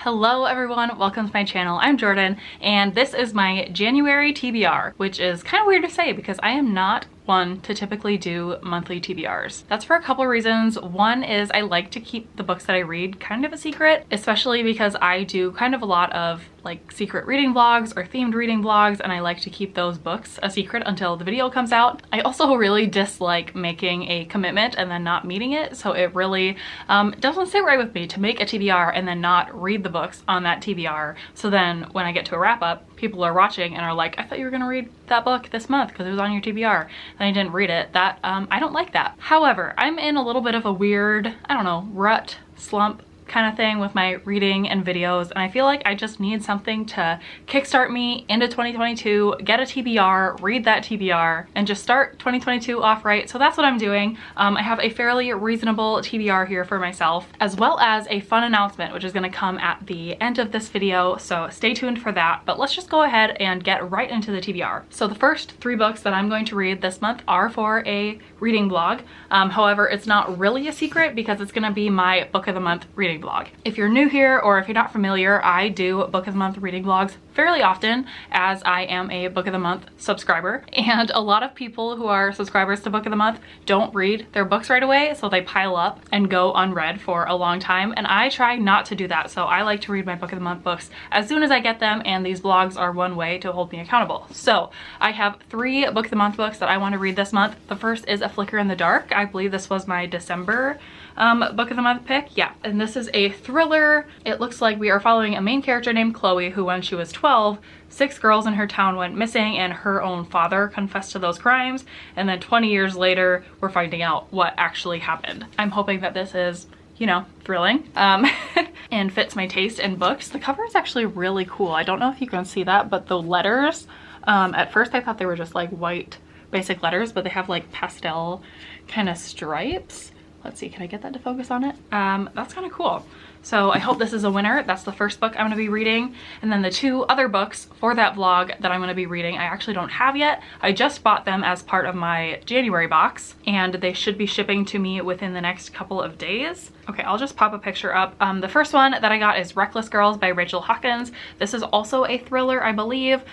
Hello everyone, welcome to my channel. I'm Jordan and this is my January TBR, which is kind of weird to say because I am not one to typically do monthly TBRs. That's for a couple of reasons. One is I like to keep the books that I read kind of a secret, especially because I do kind of a lot of like secret reading vlogs or themed reading vlogs, and I like to keep those books a secret until the video comes out. I also really dislike making a commitment and then not meeting it, so it really doesn't sit right with me to make a TBR and then not read the books on that TBR. So then when I get to a wrap up, people are watching and are like, I thought you were gonna read that book this month because it was on your TBR and I didn't read it. That I don't like that. However, I'm in a little bit of a weird, I don't know, rut, slump kind of thing with my reading and videos, and I feel like I just need something to kickstart me into 2022, get a TBR, read that TBR, and just start 2022 off right. So that's what I'm doing. I have a fairly reasonable TBR here for myself, as well as a fun announcement which is going to come at the end of this video, so stay tuned for that. But let's just go ahead and get right into the TBR. So the first 3 books that I'm going to read this month are for a reading vlog. However, it's not really a secret because it's going to be my book of the month reading vlog. If you're new here or if you're not familiar, I do book of the month reading vlogs fairly often as I am a book of the month subscriber, and a lot of people who are subscribers to book of the month don't read their books right away, so they pile up and go unread for a long time, and I try not to do that. So I like to read my book of the month books as soon as I get them, and these vlogs are one way to hold me accountable. So I have 3 book of the month books that I want to read this month. The first is A Flicker in the Dark. I believe this was my December book of the month pick. Yeah, and this is a thriller. It looks like we are following a main character named Chloe who, when she was 12, 6 girls in her town went missing and her own father confessed to those crimes, and then 20 years later we're finding out what actually happened. I'm hoping that this is, you know, thrilling and fits my taste in books. The cover is actually really cool. I don't know if you can see that, but the letters, at first I thought they were just like white basic letters, but they have like pastel kind of stripes. Let's see, can I get that to focus on it? That's kind of cool. So I hope this is a winner. That's the first book I'm going to be reading. And then the 2 other books for that vlog that I'm going to be reading, I actually don't have yet. I just bought them as part of my January box, and they should be shipping to me within the next couple of days. Okay, I'll just pop a picture up. The first one that I got is Reckless Girls by Rachel Hawkins. This is also a thriller, I believe.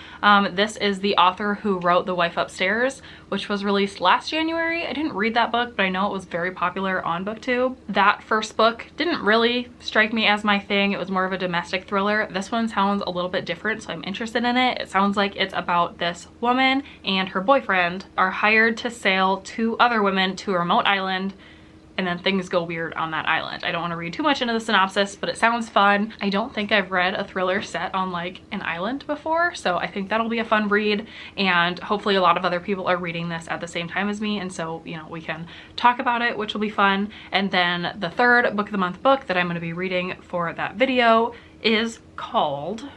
This is the author who wrote The Wife Upstairs, which was released last January. I didn't read that book, but I know it was very popular on BookTube. That first book didn't really strike me as my thing. It was more of a domestic thriller. This one sounds a little bit different, so I'm interested in it. It sounds like it's about this woman and her boyfriend are hired to sail 2 other women to a remote island, and then things go weird on that island. I don't want to read too much into the synopsis, but it sounds fun. I don't think I've read a thriller set on like an island before, so I think that'll be a fun read, and hopefully a lot of other people are reading this at the same time as me, and so, you know, we can talk about it, which will be fun. And then the third book of the month book that I'm going to be reading for that video is called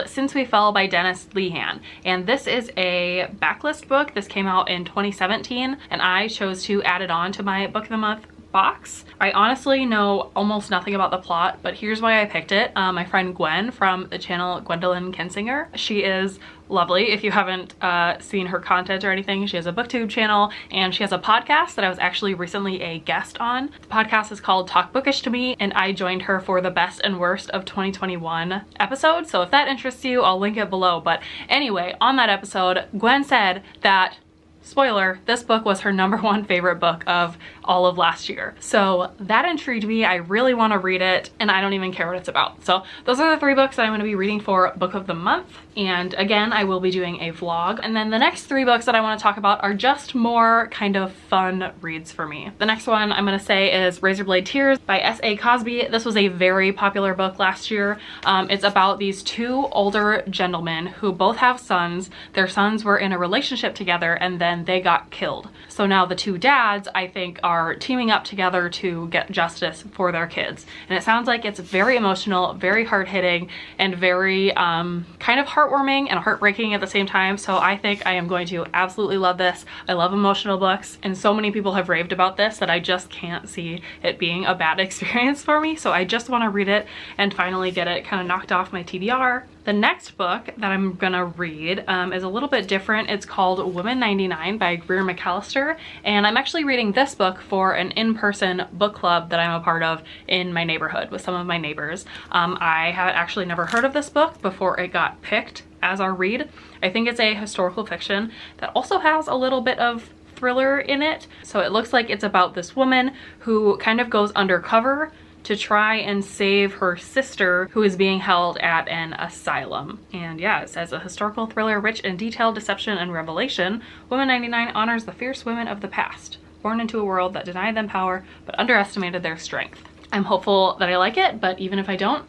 Since We Fell by Dennis Lehan, and this is a backlist book. This came out in 2017 and I chose to add it on to my book of the month box. I honestly know almost nothing about the plot, but here's why I picked it. My friend Gwen from the channel Gwendolyn Kinsinger, she is lovely. If you haven't seen her content or anything, she has a BookTube channel and she has a podcast that I was actually recently a guest on. The podcast is called Talk Bookish to Me, and I joined her for the best and worst of 2021 episode. So if that interests you, I'll link it below. But anyway, on that episode, Gwen said that, spoiler, this book was her #1 favorite book of all of last year. So that intrigued me. I really want to read it, and I don't even care what it's about. So those are the 3 books that I'm going to be reading for book of the month. And again, I will be doing a vlog. And then the next 3 books that I want to talk about are just more kind of fun reads for me. The next one I'm going to say is Razorblade Tears by S.A. Cosby. This was a very popular book last year. It's about these 2 older gentlemen who both have sons. Their sons were in a relationship together and then they got killed. So now the 2 dads, I think, are teaming up together to get justice for their kids. And it sounds like it's very emotional, very hard-hitting, and very kind of heartwarming and heartbreaking at the same time. So I think I am going to absolutely love this. I love emotional books, and so many people have raved about this that I just can't see it being a bad experience for me. So I just want to read it and finally get it kind of knocked off my TBR. The next book that I'm gonna read is a little bit different. It's called Woman 99 by Greer McAllister, and I'm actually reading this book for an in-person book club that I'm a part of in my neighborhood with some of my neighbors. I had actually never heard of this book before it got picked as our read. I think it's a historical fiction that also has a little bit of thriller in it. So it looks like it's about this woman who kind of goes undercover to try and save her sister who is being held at an asylum. And yeah, it says a historical thriller rich in detailed deception and revelation, Woman 99 honors the fierce women of the past, born into a world that denied them power but underestimated their strength. I'm hopeful that I like it, but even if I don't,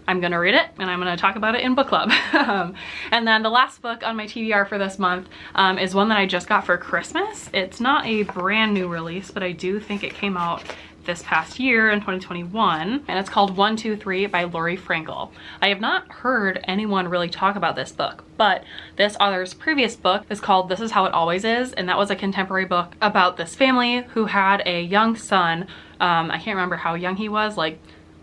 I'm gonna read it and I'm gonna talk about it in book club. And then the last book on my TBR for this month is one that I just got for Christmas. It's not a brand new release, but I do think it came out this past year in 2021, and it's called 123 by Lori Frankel. I have not heard anyone really talk about this book, but this author's previous book is called This Is How It Always Is, and that was a contemporary book about this family who had a young son. I can't remember how young he was, like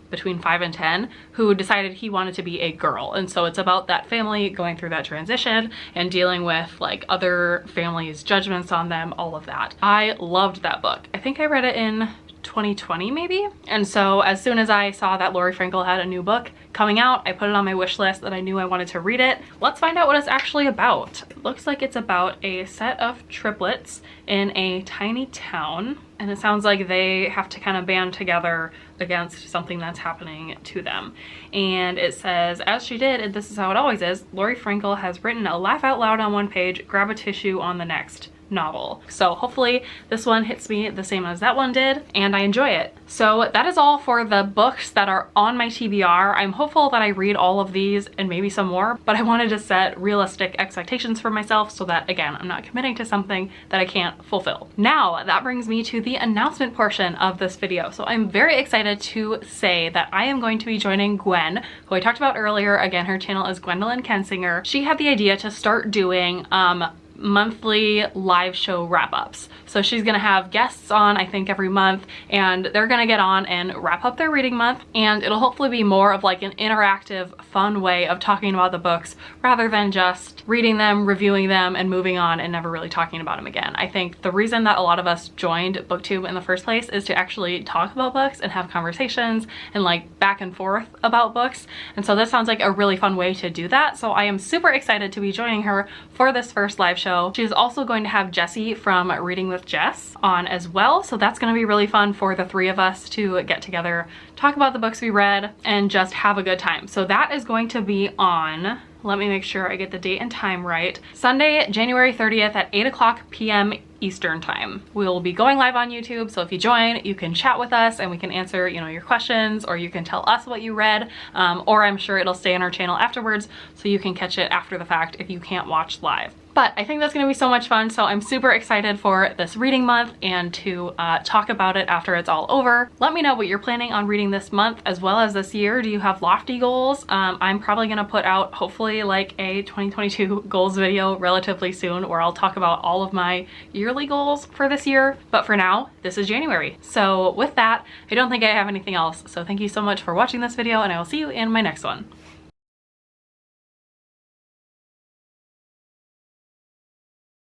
between 5 and 10, who decided he wanted to be a girl. And so it's about that family going through that transition and dealing with like other families' judgments on them, all of that. I loved that book. I think I read it in 2020 maybe. And so as soon as I saw that Lori Frankel had a new book coming out, I put it on my wish list that I knew I wanted to read it. Let's find out what it's actually about. It looks like it's about a set of triplets in a tiny town, and it sounds like they have to kind of band together against something that's happening to them. And it says, as she did, and This Is How It Always Is, Lori Frankel has written a laugh out loud on one page, grab a tissue on the next novel. So hopefully this one hits me the same as that one did and I enjoy it. So that is all for the books that are on my TBR. I'm hopeful that I read all of these and maybe some more, but I wanted to set realistic expectations for myself so that, again, I'm not committing to something that I can't fulfill. Now that brings me to the announcement portion of this video. So I'm very excited to say that I am going to be joining Gwen, who I talked about earlier. Again, her channel is Gwendolyn Kensinger. She had the idea to start doing monthly live show wrap-ups. So she's gonna have guests on, I think, every month, and they're gonna get on and wrap up their reading month, and it'll hopefully be more of like an interactive, fun way of talking about the books rather than just reading them, reviewing them, and moving on and never really talking about them again. I think the reason that a lot of us joined BookTube in the first place is to actually talk about books and have conversations and like back and forth about books, and so this sounds like a really fun way to do that. So I am super excited to be joining her for this first live show. She's also going to have Jessie from Reading with Jess on as well, so that's going to be really fun for the three of us to get together, talk about the books we read, and just have a good time. So that is going to be on, let me make sure I get the date and time right, Sunday, January 30th at 8 p.m. Eastern time. We'll be going live on YouTube, so if you join, you can chat with us and we can answer, you know, your questions, or you can tell us what you read, or I'm sure it'll stay on our channel afterwards so you can catch it after the fact if you can't watch live. But I think that's going to be so much fun, so I'm super excited for this reading month and to talk about it after it's all over. Let me know what you're planning on reading this month as well as this year. Do you have lofty goals? I'm probably going to put out hopefully like a 2022 goals video relatively soon where I'll talk about all of my yearly goals for this year. But for now, this is January. So with that, I don't think I have anything else. So thank you so much for watching this video, and I will see you in my next one.